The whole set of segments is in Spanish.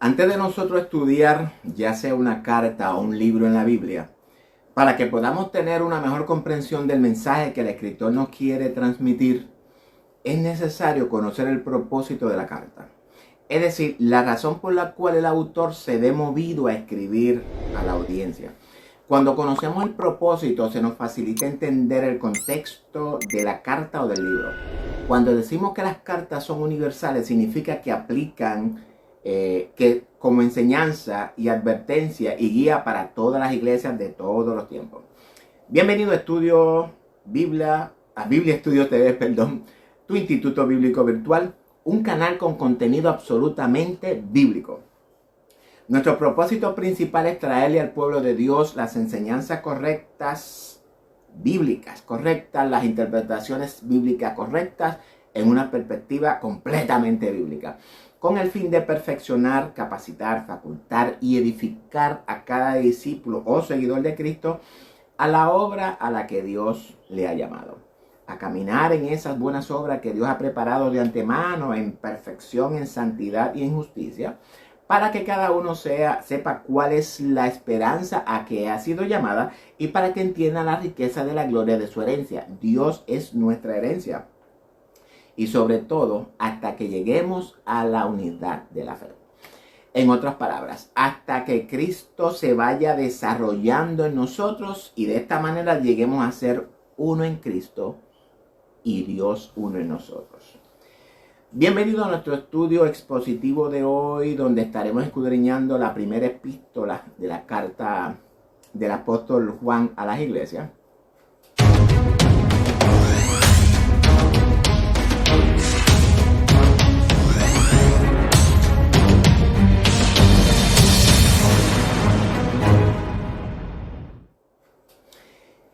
Antes de nosotros estudiar, ya sea una carta o un libro en la Biblia, para que podamos tener una mejor comprensión del mensaje que el escritor nos quiere transmitir, es necesario conocer el propósito de la carta. Es decir, la razón por la cual el autor se ve movido a escribir a la audiencia. Cuando conocemos el propósito, se nos facilita entender el contexto de la carta o del libro. Cuando decimos que las cartas son universales, significa que aplican que como enseñanza y advertencia y guía para todas las iglesias de todos los tiempos. Bienvenido a Biblia Estudio TV, tu instituto bíblico virtual, un canal con contenido absolutamente bíblico. Nuestro propósito principal es traerle al pueblo de Dios las enseñanzas correctas, bíblicas correctas, las interpretaciones bíblicas correctas en una perspectiva completamente bíblica, con el fin de perfeccionar, capacitar, facultar y edificar a cada discípulo o seguidor de Cristo a la obra a la que Dios le ha llamado, a caminar en esas buenas obras que Dios ha preparado de antemano en perfección, en santidad y en justicia, para que cada uno sepa cuál es la esperanza a que ha sido llamada y para que entienda la riqueza de la gloria de su herencia. Dios es nuestra herencia. Y sobre todo, hasta que lleguemos a la unidad de la fe. En otras palabras, hasta que Cristo se vaya desarrollando en nosotros y de esta manera lleguemos a ser uno en Cristo y Dios uno en nosotros. Bienvenido a nuestro estudio expositivo de hoy, donde estaremos escudriñando la primera epístola de la carta del apóstol Juan a las iglesias.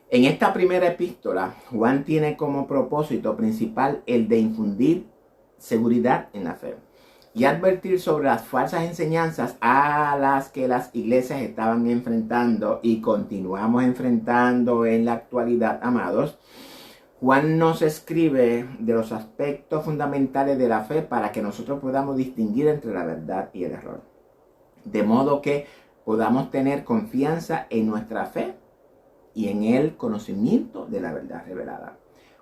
En esta primera epístola, Juan tiene como propósito principal el de infundir seguridad en la fe y advertir sobre las falsas enseñanzas a las que las iglesias estaban enfrentando y continuamos enfrentando en la actualidad, amados. Juan nos escribe de los aspectos fundamentales de la fe para que nosotros podamos distinguir entre la verdad y el error, de modo que podamos tener confianza en nuestra fe y en el conocimiento de la verdad revelada.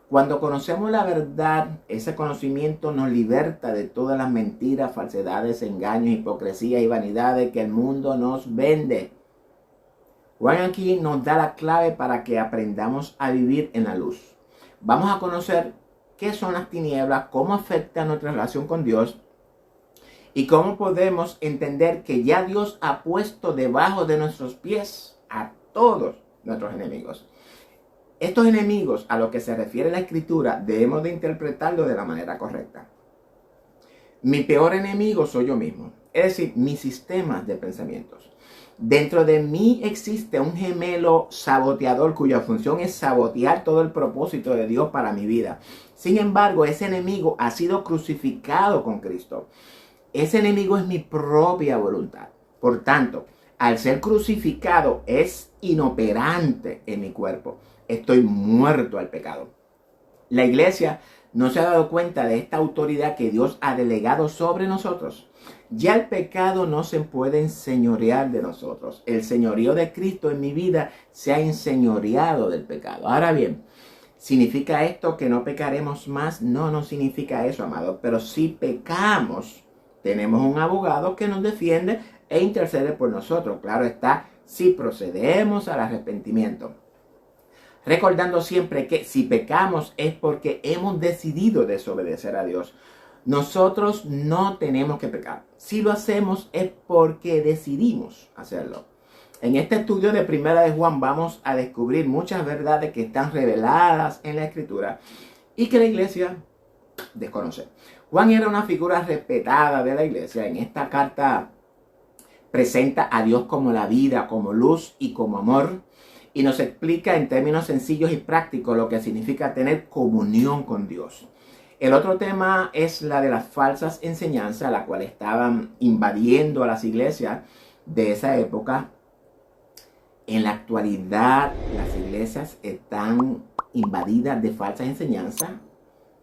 Cuando conocemos la verdad, ese conocimiento nos liberta de todas las mentiras, falsedades, engaños, hipocresías y vanidades que el mundo nos vende. Juan aquí nos da la clave para que aprendamos a vivir en la luz. Vamos a conocer qué son las tinieblas, cómo afecta nuestra relación con Dios y cómo podemos entender que ya Dios ha puesto debajo de nuestros pies a todos nuestros enemigos. Estos enemigos a los que se refiere la escritura debemos de interpretarlo de la manera correcta. Mi peor enemigo soy yo mismo, es decir, mis sistemas de pensamientos. Dentro de mí existe un gemelo saboteador cuya función es sabotear todo el propósito de Dios para mi vida. Sin embargo, ese enemigo ha sido crucificado con Cristo. Ese enemigo es mi propia voluntad. Por tanto, al ser crucificado es inoperante en mi cuerpo. Estoy muerto al pecado. La iglesia no se ha dado cuenta de esta autoridad que Dios ha delegado sobre nosotros. Ya el pecado no se puede enseñorear de nosotros. El señorío de Cristo en mi vida se ha enseñoreado del pecado. Ahora bien, ¿significa esto que no pecaremos más? No, no significa eso, amado. Pero si pecamos, tenemos un abogado que nos defiende e intercede por nosotros. Claro está, si procedemos al arrepentimiento. Recordando siempre que si pecamos es porque hemos decidido desobedecer a Dios. Nosotros no tenemos que pecar. Si lo hacemos es porque decidimos hacerlo. En este estudio de Primera de Juan vamos a descubrir muchas verdades que están reveladas en la Escritura y que la iglesia desconoce. Juan era una figura respetada de la iglesia. En esta carta presenta a Dios como la vida, como luz y como amor. Y nos explica en términos sencillos y prácticos lo que significa tener comunión con Dios. El otro tema es la de las falsas enseñanzas, la cual estaban invadiendo a las iglesias de esa época. En la actualidad, las iglesias están invadidas de falsas enseñanzas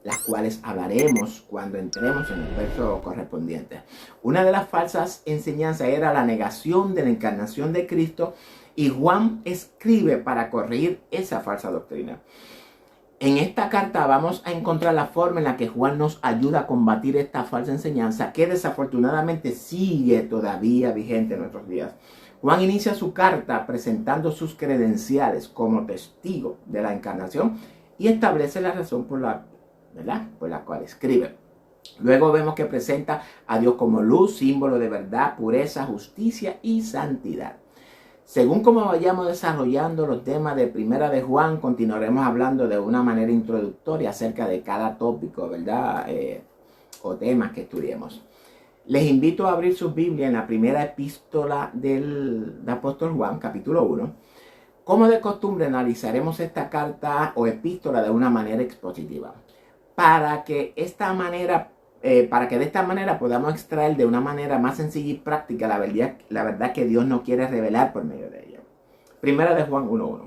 las cuales hablaremos cuando entremos en el verso correspondiente. Una de las falsas enseñanzas era la negación de la encarnación de Cristo, y Juan escribe para corregir esa falsa doctrina. En esta carta vamos a encontrar la forma en la que Juan nos ayuda a combatir esta falsa enseñanza que desafortunadamente sigue todavía vigente en nuestros días. Juan inicia su carta presentando sus credenciales como testigo de la encarnación y establece la razón por la cual escribe. Luego vemos que presenta a Dios como luz, símbolo de verdad, pureza, justicia y santidad. Según como vayamos desarrollando los temas de Primera de Juan, continuaremos hablando de una manera introductoria acerca de cada tópico, ¿verdad? O temas que estudiemos. Les invito a abrir sus Biblias en la primera epístola del apóstol Juan, capítulo 1. Como de costumbre, analizaremos esta carta o epístola de una manera expositiva, para que de esta manera podamos extraer de una manera más sencilla y práctica la verdad que Dios nos quiere revelar por medio de ella. Primera de Juan 1:1.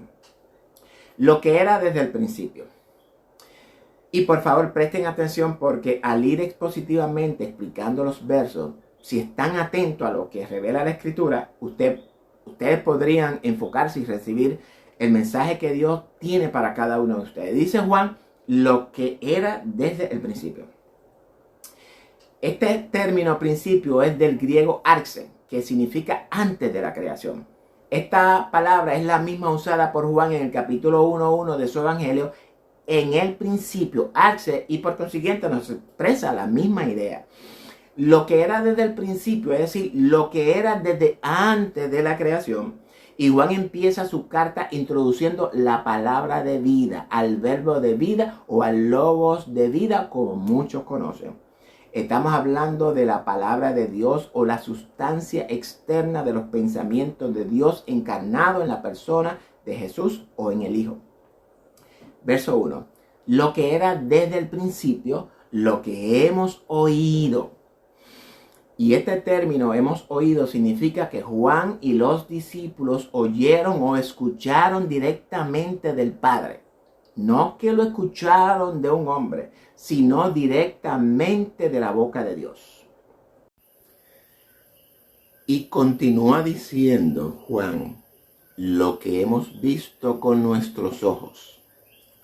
Lo que era desde el principio. Y por favor presten atención, porque al ir expositivamente explicando los versos, si están atentos a lo que revela la Escritura, ustedes podrían enfocarse y recibir el mensaje que Dios tiene para cada uno de ustedes. Dice Juan, lo que era desde el principio. Este término principio es del griego arxe, que significa antes de la creación. Esta palabra es la misma usada por Juan en el capítulo 1:1 de su evangelio, en el principio, arxe, y por consiguiente nos expresa la misma idea. Lo que era desde el principio, es decir, lo que era desde antes de la creación. Y Juan empieza su carta introduciendo la palabra de vida, al verbo de vida o al logos de vida, como muchos conocen. Estamos hablando de la palabra de Dios o la sustancia externa de los pensamientos de Dios encarnado en la persona de Jesús o en el Hijo. Verso 1. Lo que era desde el principio, lo que hemos oído. Y este término hemos oído significa que Juan y los discípulos oyeron o escucharon directamente del Padre. No que lo escucharon de un hombre, sino directamente de la boca de Dios. Y continúa diciendo Juan, lo que hemos visto con nuestros ojos.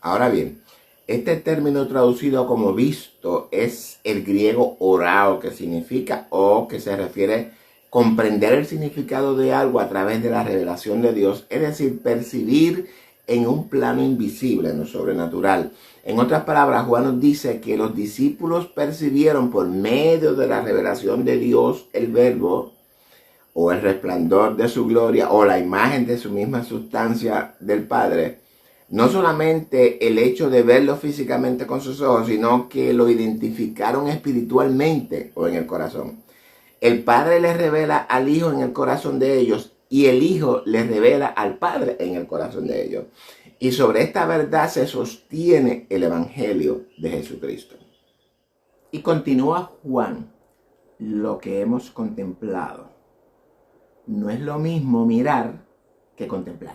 Ahora bien, este término traducido como visto es el griego orao, que significa o que se refiere a comprender el significado de algo a través de la revelación de Dios, es decir, percibir en un plano invisible, en lo sobrenatural. En otras palabras, Juan nos dice que los discípulos percibieron por medio de la revelación de Dios el verbo o el resplandor de su gloria o la imagen de su misma sustancia del Padre. No solamente el hecho de verlo físicamente con sus ojos, sino que lo identificaron espiritualmente o en el corazón. El Padre les revela al Hijo en el corazón de ellos y el Hijo les revela al Padre en el corazón de ellos. Y sobre esta verdad se sostiene el Evangelio de Jesucristo. Y continúa Juan, lo que hemos contemplado. No es lo mismo mirar que contemplar.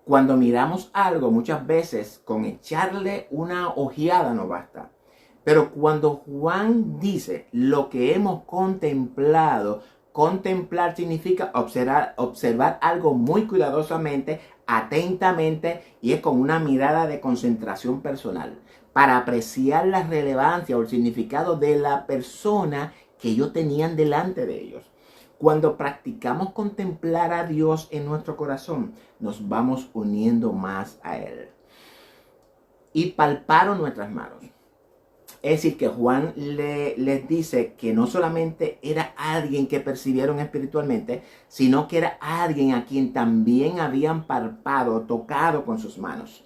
Cuando miramos algo, muchas veces con echarle una ojeada no basta. Pero cuando Juan dice lo que hemos contemplado, contemplar significa observar algo muy cuidadosamente, atentamente, y es con una mirada de concentración personal, para apreciar la relevancia o el significado de la persona que ellos tenían delante de ellos. Cuando practicamos contemplar a Dios en nuestro corazón, nos vamos uniendo más a Él. Y palparon nuestras manos. Es decir, que Juan les dice que no solamente era alguien que percibieron espiritualmente, sino que era alguien a quien también habían palpado, tocado con sus manos.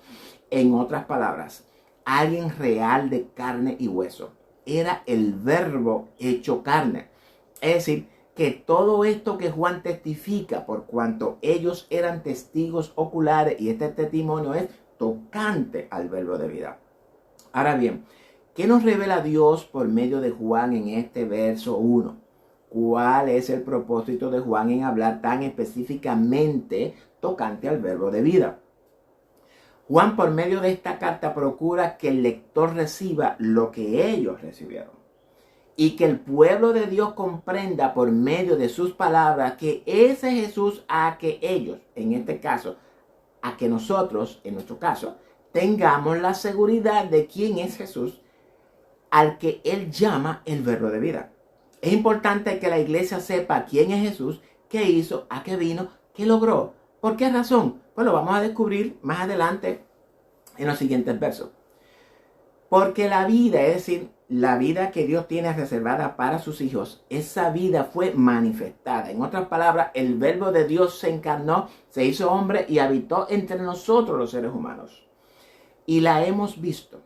En otras palabras, alguien real de carne y hueso. Era el verbo hecho carne. Es decir, que todo esto que Juan testifica, por cuanto ellos eran testigos oculares, y este testimonio es tocante al verbo de vida. Ahora bien, ¿qué nos revela Dios por medio de Juan en este verso 1? ¿Cuál es el propósito de Juan en hablar tan específicamente tocante al verbo de vida? Juan, por medio de esta carta, procura que el lector reciba lo que ellos recibieron y que el pueblo de Dios comprenda por medio de sus palabras que ese Jesús a que ellos, en este caso, a que nosotros, en nuestro caso, tengamos la seguridad de quién es Jesús, al que Él llama el verbo de vida. Es importante que la iglesia sepa quién es Jesús, qué hizo, a qué vino, qué logró. ¿Por qué razón? Pues lo vamos a descubrir más adelante en los siguientes versos. Porque la vida, es decir, la vida que Dios tiene reservada para sus hijos, esa vida fue manifestada. En otras palabras, el verbo de Dios se encarnó, se hizo hombre y habitó entre nosotros los seres humanos. Y la hemos visto,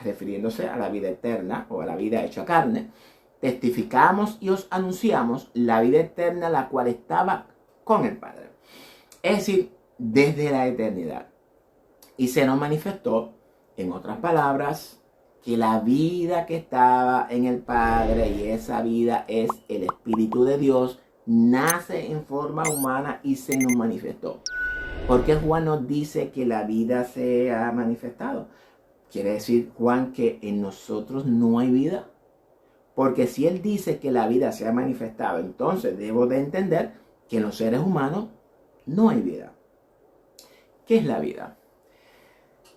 refiriéndose a la vida eterna o a la vida hecha carne. Testificamos y os anunciamos la vida eterna, la cual estaba con el Padre. Es decir, desde la eternidad. Y se nos manifestó, en otras palabras, que la vida que estaba en el Padre, y esa vida es el Espíritu de Dios, nace en forma humana y se nos manifestó. ¿Por qué Juan nos dice que la vida se ha manifestado? ¿Quiere decir, Juan, que en nosotros no hay vida? Porque si él dice que la vida se ha manifestado, entonces debo de entender que en los seres humanos no hay vida. ¿Qué es la vida?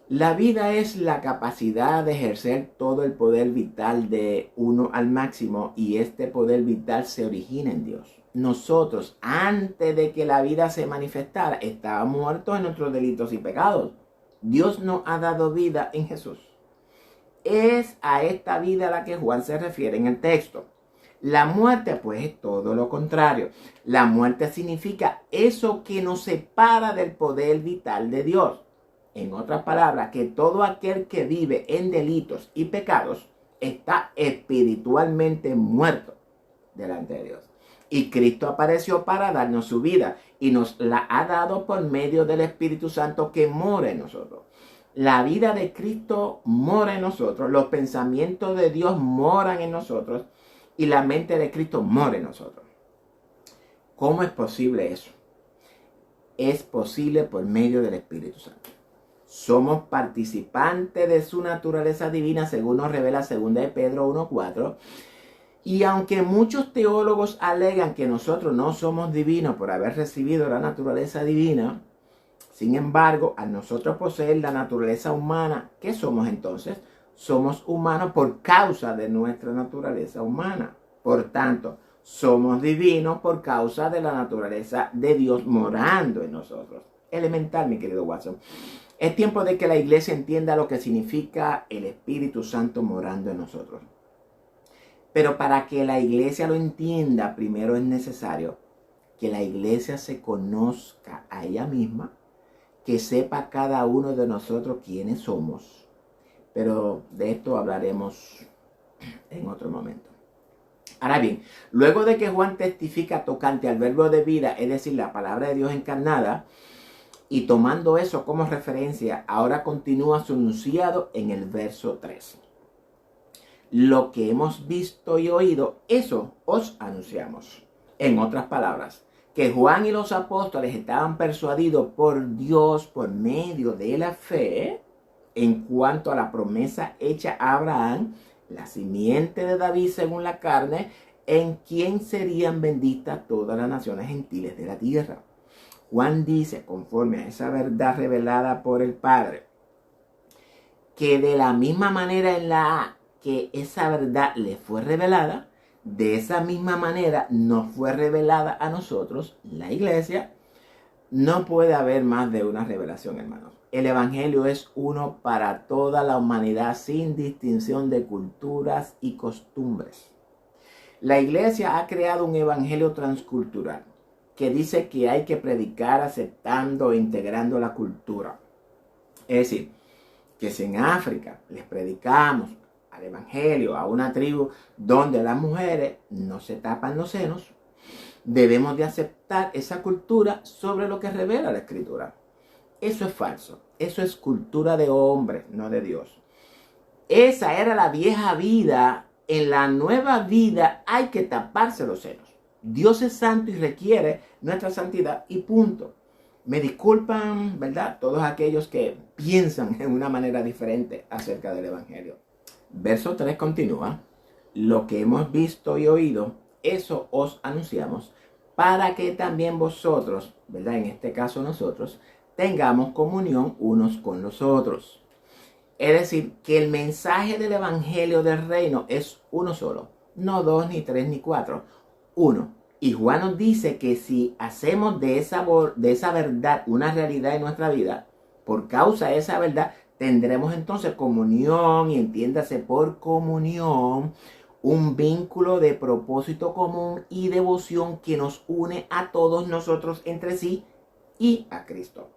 La vida es la capacidad de ejercer todo el poder vital de uno al máximo, y este poder vital se origina en Dios. Nosotros, antes de que la vida se manifestara, estábamos muertos en nuestros delitos y pecados. Dios nos ha dado vida en Jesús. Es a esta vida a la que Juan se refiere en el texto. La muerte, pues, es todo lo contrario. La muerte significa eso que nos separa del poder vital de Dios. En otras palabras, que todo aquel que vive en delitos y pecados está espiritualmente muerto delante de Dios. Y Cristo apareció para darnos su vida y nos la ha dado por medio del Espíritu Santo que mora en nosotros. La vida de Cristo mora en nosotros, los pensamientos de Dios moran en nosotros y la mente de Cristo mora en nosotros. ¿Cómo es posible eso? Es posible por medio del Espíritu Santo. Somos participantes de su naturaleza divina, según nos revela 2 de Pedro 1:4. Y aunque muchos teólogos alegan que nosotros no somos divinos por haber recibido la naturaleza divina, sin embargo, al nosotros poseer la naturaleza humana, ¿qué somos entonces? Somos humanos por causa de nuestra naturaleza humana. Por tanto, somos divinos por causa de la naturaleza de Dios morando en nosotros. Elemental, mi querido Watson. Es tiempo de que la iglesia entienda lo que significa el Espíritu Santo morando en nosotros. Pero para que la iglesia lo entienda, primero es necesario que la iglesia se conozca a ella misma, que sepa cada uno de nosotros quiénes somos. Pero de esto hablaremos en otro momento. Ahora bien, luego de que Juan testifica tocante al verbo de vida, es decir, la palabra de Dios encarnada, y tomando eso como referencia, ahora continúa su enunciado en el verso 3. Lo que hemos visto y oído, eso os anunciamos. En otras palabras, que Juan y los apóstoles estaban persuadidos por Dios por medio de la fe en cuanto a la promesa hecha a Abraham, la simiente de David según la carne, en quien serían benditas todas las naciones gentiles de la tierra. Juan dice, conforme a esa verdad revelada por el Padre, que de la misma manera en la que esa verdad le fue revelada, de esa misma manera nos fue revelada a nosotros, la iglesia. No puede haber más de una revelación, hermanos. El evangelio es uno para toda la humanidad sin distinción de culturas y costumbres. La iglesia ha creado un evangelio transcultural que dice que hay que predicar aceptando e integrando la cultura. Es decir, que si en África les predicamos al evangelio a una tribu donde las mujeres no se tapan los senos, debemos de aceptar esa cultura sobre lo que revela la Escritura. Eso es falso. Eso es cultura de hombres, no de Dios. Esa era la vieja vida. En la nueva vida hay que taparse los senos. Dios es santo y requiere nuestra santidad y punto. Me disculpan, ¿verdad? Todos aquellos que piensan en una manera diferente acerca del Evangelio. Verso 3 continúa. Lo que hemos visto y oído, eso os anunciamos, para que también vosotros, ¿verdad? En este caso nosotros, tengamos comunión unos con los otros. Es decir, que el mensaje del Evangelio del Reino es uno solo. No dos, ni tres, ni cuatro. Uno. Y Juan nos dice que si hacemos de esa verdad una realidad en nuestra vida, por causa de esa verdad, tendremos entonces comunión, y entiéndase por comunión, un vínculo de propósito común y devoción que nos une a todos nosotros entre sí y a Cristo.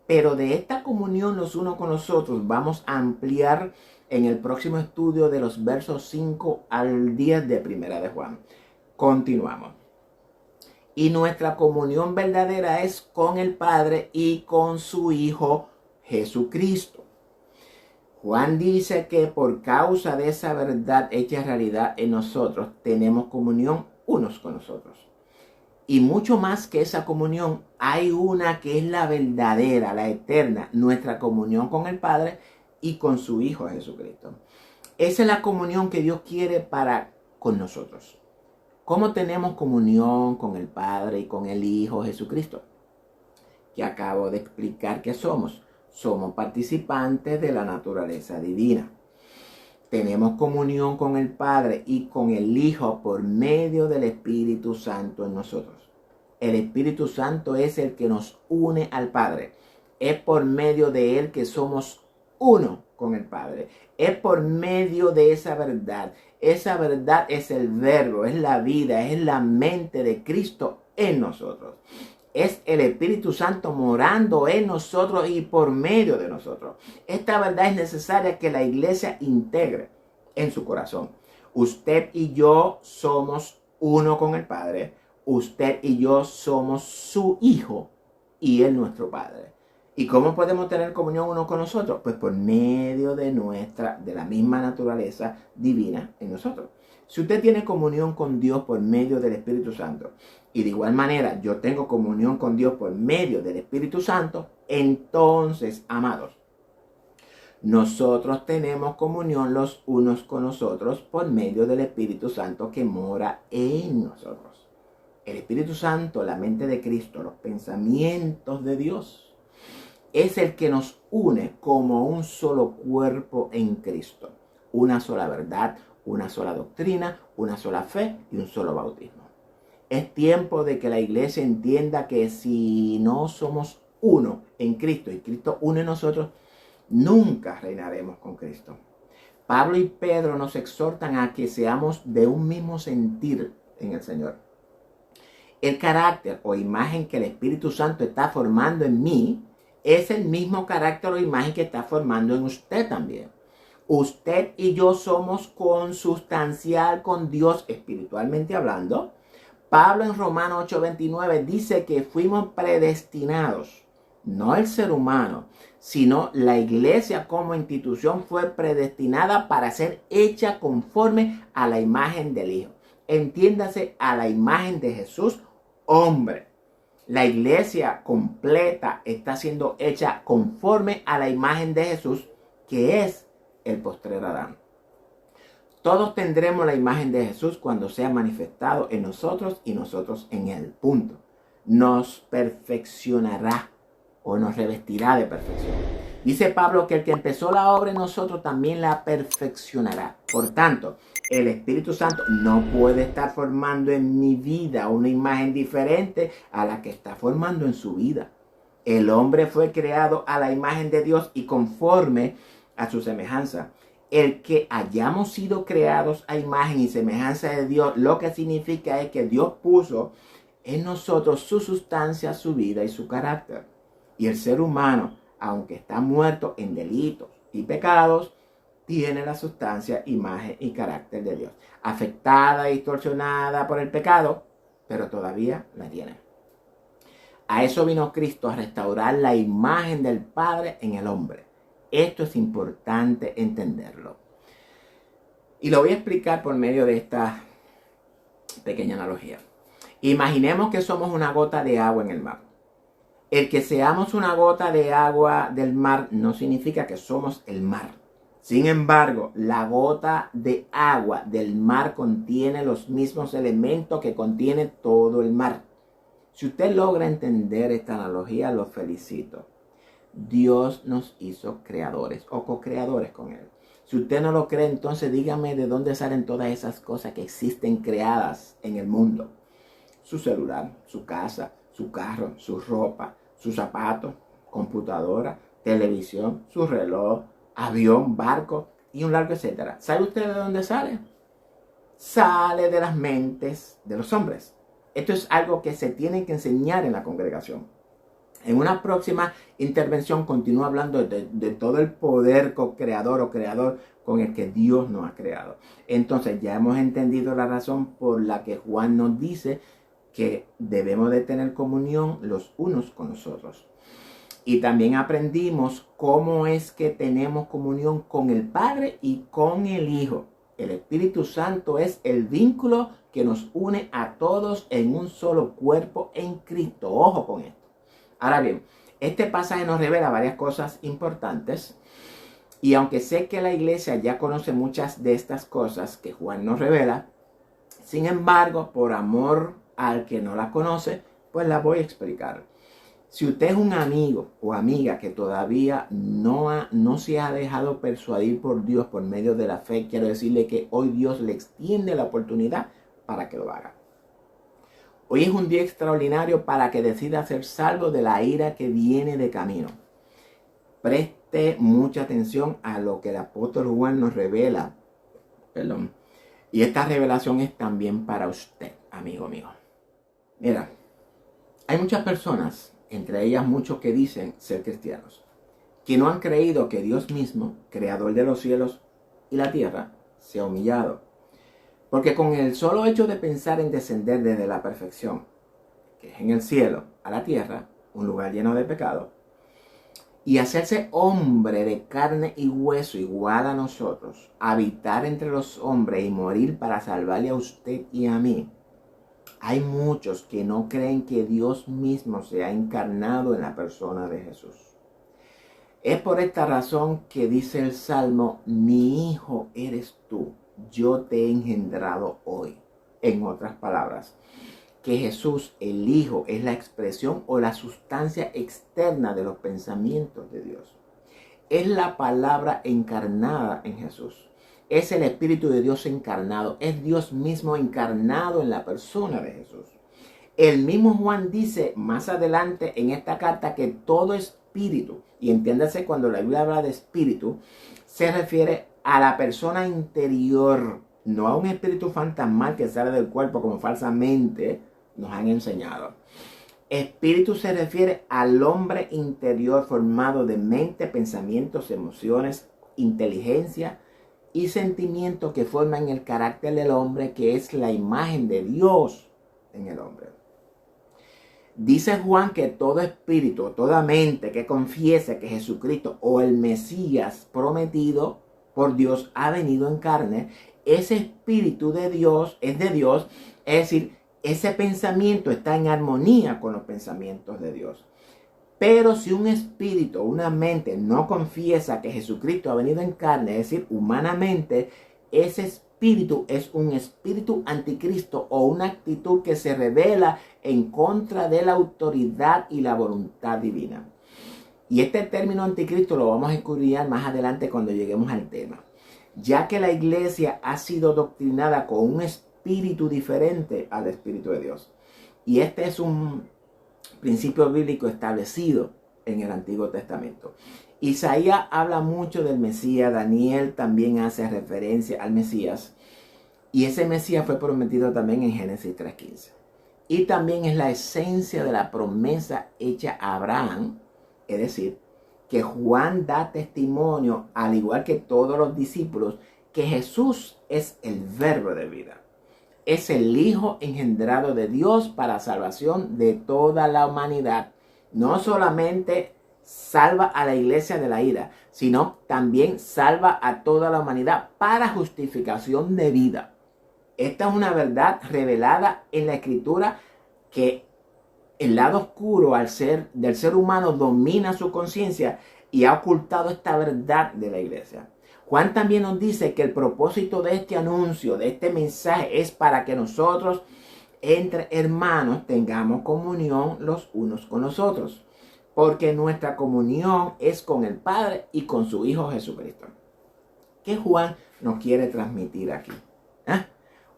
Pero de esta comunión los unos con los otros vamos a ampliar en el próximo estudio de los versos 5 al 10 de Primera de Juan. Continuamos. Y nuestra comunión verdadera es con el Padre y con su Hijo Jesucristo. Juan dice que por causa de esa verdad hecha realidad en nosotros, tenemos comunión unos con los otros. Y mucho más que esa comunión, hay una que es la verdadera, la eterna, nuestra comunión con el Padre y con su Hijo Jesucristo. Esa es la comunión que Dios quiere para con nosotros. ¿Cómo tenemos comunión con el Padre y con el Hijo Jesucristo? Que acabo de explicar que somos. Somos participantes de la naturaleza divina. Tenemos comunión con el Padre y con el Hijo por medio del Espíritu Santo en nosotros. El Espíritu Santo es el que nos une al Padre. Es por medio de Él que somos uno con el Padre. Es por medio de esa verdad. Esa verdad es el verbo, es la vida, es la mente de Cristo en nosotros. Es el Espíritu Santo morando en nosotros y por medio de nosotros. Esta verdad es necesaria que la iglesia integre en su corazón. Usted y yo somos uno con el Padre. Usted y yo somos su Hijo y Él nuestro Padre. ¿Y cómo podemos tener comunión uno con nosotros? Pues por medio de la misma naturaleza divina en nosotros. Si usted tiene comunión con Dios por medio del Espíritu Santo, y de igual manera yo tengo comunión con Dios por medio del Espíritu Santo, entonces, amados, nosotros tenemos comunión los unos con los otros por medio del Espíritu Santo que mora en nosotros. El Espíritu Santo, la mente de Cristo, los pensamientos de Dios, es el que nos une como un solo cuerpo en Cristo. Una sola verdad, una sola doctrina, una sola fe y un solo bautismo. Es tiempo de que la iglesia entienda que si no somos uno en Cristo y Cristo uno en nosotros, nunca reinaremos con Cristo. Pablo y Pedro nos exhortan a que seamos de un mismo sentir en el Señor. El carácter o imagen que el Espíritu Santo está formando en mí es el mismo carácter o imagen que está formando en usted también. Usted y yo somos consustancial con Dios espiritualmente hablando. Pablo en Romanos 8:29 dice que fuimos predestinados, no el ser humano, sino la iglesia como institución fue predestinada para ser hecha conforme a la imagen del Hijo. Entiéndase, a la imagen de Jesús, hombre. La iglesia completa está siendo hecha conforme a la imagen de Jesús, que es el postrer Adán. Todos tendremos la imagen de Jesús cuando sea manifestado en nosotros y nosotros en él. Punto. Nos perfeccionará o nos revestirá de perfección. Dice Pablo que el que empezó la obra en nosotros también la perfeccionará. Por tanto, el Espíritu Santo no puede estar formando en mi vida una imagen diferente a la que está formando en su vida. El hombre fue creado a la imagen de Dios y conforme a su semejanza. El que hayamos sido creados a imagen y semejanza de Dios, lo que significa es que Dios puso en nosotros su sustancia, su vida y su carácter. Y el ser humano, aunque está muerto en delitos y pecados, tiene la sustancia, imagen y carácter de Dios. Afectada y distorsionada por el pecado, pero todavía la tiene. A eso vino Cristo, a restaurar la imagen del Padre en el hombre. Esto es importante entenderlo. Y lo voy a explicar por medio de esta pequeña analogía. Imaginemos que somos una gota de agua en el mar. El que seamos una gota de agua del mar no significa que somos el mar. Sin embargo, la gota de agua del mar contiene los mismos elementos que contiene todo el mar. Si usted logra entender esta analogía, lo felicito. Dios nos hizo creadores o co-creadores con Él. Si usted no lo cree, entonces dígame de dónde salen todas esas cosas que existen creadas en el mundo. Su celular, su casa, su carro, su ropa, sus zapatos, computadora, televisión, su reloj, avión, barco y un largo etcétera. ¿Sabe usted de dónde sale? Sale de las mentes de los hombres. Esto es algo que se tiene que enseñar en la congregación. En una próxima intervención continúo hablando de todo el poder co-creador o creador con el que Dios nos ha creado. Entonces ya hemos entendido la razón por la que Juan nos dice que debemos de tener comunión los unos con los otros. Y también aprendimos cómo es que tenemos comunión con el Padre y con el Hijo. El Espíritu Santo es el vínculo que nos une a todos en un solo cuerpo en Cristo. Ojo con esto. Ahora bien, este pasaje nos revela varias cosas importantes. Y aunque sé que la iglesia ya conoce muchas de estas cosas que Juan nos revela, sin embargo, por amor al que no la conoce, pues la voy a explicar. Si usted es un amigo o amiga que todavía no se ha dejado persuadir por Dios por medio de la fe, quiero decirle que hoy Dios le extiende la oportunidad para que lo haga. Hoy es un día extraordinario para que decida ser salvo de la ira que viene de camino. Preste mucha atención a lo que el apóstol Juan nos revela. Y esta revelación es también para usted, amigo mío. Mira, hay muchas personas, entre ellas muchos que dicen ser cristianos, que no han creído que Dios mismo, creador de los cielos y la tierra, se ha humillado. Porque con el solo hecho de pensar en descender desde la perfección, que es en el cielo, a la tierra, un lugar lleno de pecado, y hacerse hombre de carne y hueso igual a nosotros, habitar entre los hombres y morir para salvarle a usted y a mí, hay muchos que no creen que Dios mismo se ha encarnado en la persona de Jesús. Es por esta razón que dice el Salmo, mi hijo eres tú, yo te he engendrado hoy. En otras palabras, que Jesús, el Hijo, es la expresión o la sustancia externa de los pensamientos de Dios. Es la palabra encarnada en Jesús. Es el Espíritu de Dios encarnado. Es Dios mismo encarnado en la persona de Jesús. El mismo Juan dice más adelante en esta carta que todo espíritu, y entiéndase cuando la Biblia habla de espíritu, se refiere a la persona interior, no a un espíritu fantasmal que sale del cuerpo como falsamente nos han enseñado. Espíritu se refiere al hombre interior formado de mente, pensamientos, emociones, inteligencia y sentimientos que forman el carácter del hombre, que es la imagen de Dios en el hombre. Dice Juan que todo espíritu, toda mente que confiese que Jesucristo o el Mesías prometido por Dios ha venido en carne, ese espíritu de Dios es de Dios, es decir, ese pensamiento está en armonía con los pensamientos de Dios. Pero si un espíritu o una mente no confiesa que Jesucristo ha venido en carne, es decir, humanamente, ese espíritu es un espíritu anticristo o una actitud que se revela en contra de la autoridad y la voluntad divina. Y este término anticristo lo vamos a escudriñar más adelante cuando lleguemos al tema. Ya que la iglesia ha sido doctrinada con un espíritu diferente al Espíritu de Dios. Y este es un principio bíblico establecido en el Antiguo Testamento. Isaías habla mucho del Mesías, Daniel también hace referencia al Mesías, y ese Mesías fue prometido también en Génesis 3:15. Y también es la esencia de la promesa hecha a Abraham, es decir, que Juan da testimonio, al igual que todos los discípulos, que Jesús es el verbo de vida. Es el Hijo engendrado de Dios para salvación de toda la humanidad. No solamente salva a la iglesia de la ira, sino también salva a toda la humanidad para justificación de vida. Esta es una verdad revelada en la Escritura que el lado oscuro del ser humano domina su conciencia y ha ocultado esta verdad de la iglesia. Juan también nos dice que el propósito de este anuncio, de este mensaje, es para que nosotros, entre hermanos, tengamos comunión los unos con los otros. Porque nuestra comunión es con el Padre y con su Hijo Jesucristo. ¿Qué Juan nos quiere transmitir aquí?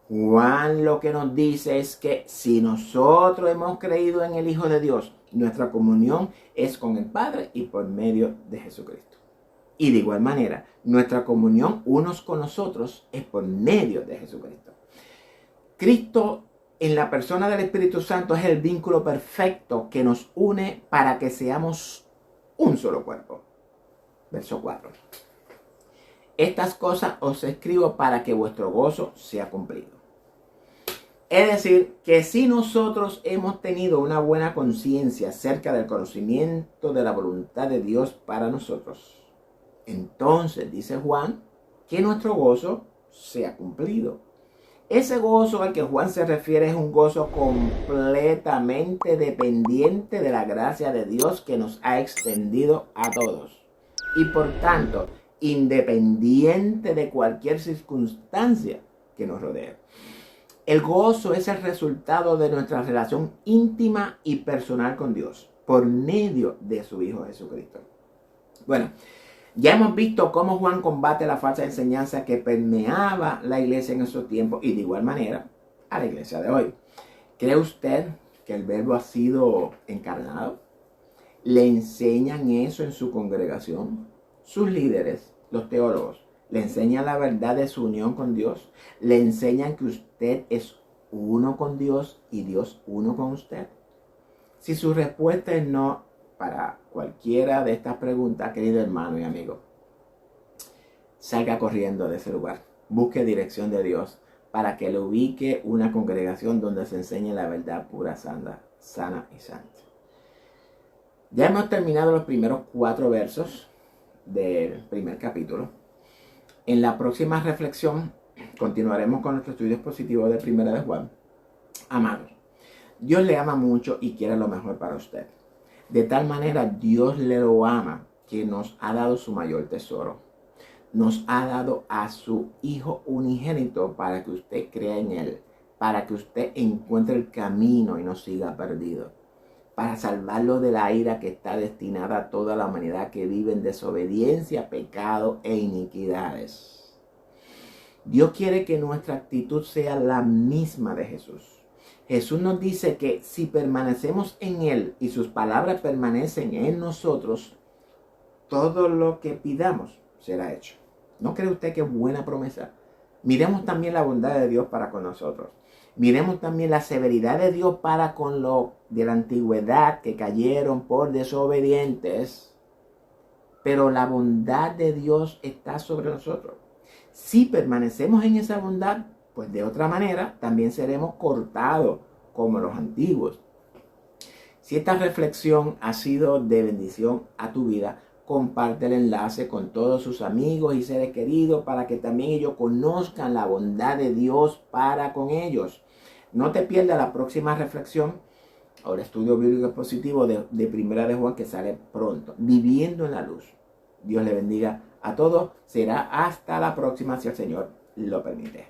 Juan lo que nos dice es que si nosotros hemos creído en el Hijo de Dios, nuestra comunión es con el Padre y por medio de Jesucristo. Y de igual manera, nuestra comunión unos con nosotros es por medio de Jesucristo. Cristo en la persona del Espíritu Santo es el vínculo perfecto que nos une para que seamos un solo cuerpo. Verso 4. Estas cosas os escribo para que vuestro gozo sea cumplido. Es decir, que si nosotros hemos tenido una buena conciencia acerca del conocimiento de la voluntad de Dios para nosotros, entonces, dice Juan, que nuestro gozo sea cumplido. Ese gozo al que Juan se refiere es un gozo completamente dependiente de la gracia de Dios que nos ha extendido a todos. Y por tanto, independiente de cualquier circunstancia que nos rodee. El gozo es el resultado de nuestra relación íntima y personal con Dios por medio de su Hijo Jesucristo. Bueno, ya hemos visto cómo Juan combate la falsa enseñanza que permeaba la iglesia en esos tiempos y de igual manera a la iglesia de hoy. ¿Cree usted que el Verbo ha sido encarnado? ¿Le enseñan eso en su congregación? Sus líderes, los teólogos, le enseñan la verdad de su unión con Dios. Le enseñan que usted es uno con Dios y Dios uno con usted. Si su respuesta es no para cualquiera de estas preguntas, querido hermano y amigo, salga corriendo de ese lugar. Busque dirección de Dios para que le ubique una congregación donde se enseñe la verdad pura, sana y santa. Ya hemos terminado los primeros 4 versos del primer capítulo. En la próxima reflexión continuaremos con nuestro estudio expositivo de Primera de Juan. Amados, Dios le ama mucho y quiere lo mejor para usted. De tal manera Dios le lo ama que nos ha dado su mayor tesoro. Nos ha dado a su Hijo unigénito para que usted crea en Él, para que usted encuentre el camino y no siga perdido, para salvarlo de la ira que está destinada a toda la humanidad que vive en desobediencia, pecado e iniquidades. Dios quiere que nuestra actitud sea la misma de Jesús. Jesús nos dice que si permanecemos en Él y sus palabras permanecen en nosotros, todo lo que pidamos será hecho. ¿No cree usted que es buena promesa? Miremos también la bondad de Dios para con nosotros. Miremos también la severidad de Dios para con los de la antigüedad que cayeron por desobedientes. Pero la bondad de Dios está sobre nosotros. Si permanecemos en esa bondad, pues de otra manera también seremos cortados como los antiguos. Si esta reflexión ha sido de bendición a tu vida, comparte el enlace con todos sus amigos y seres queridos para que también ellos conozcan la bondad de Dios para con ellos. No te pierdas la próxima reflexión o el estudio bíblico expositivo de Primera de Juan que sale pronto. Viviendo en la luz. Dios le bendiga a todos. Será hasta la próxima si el Señor lo permite.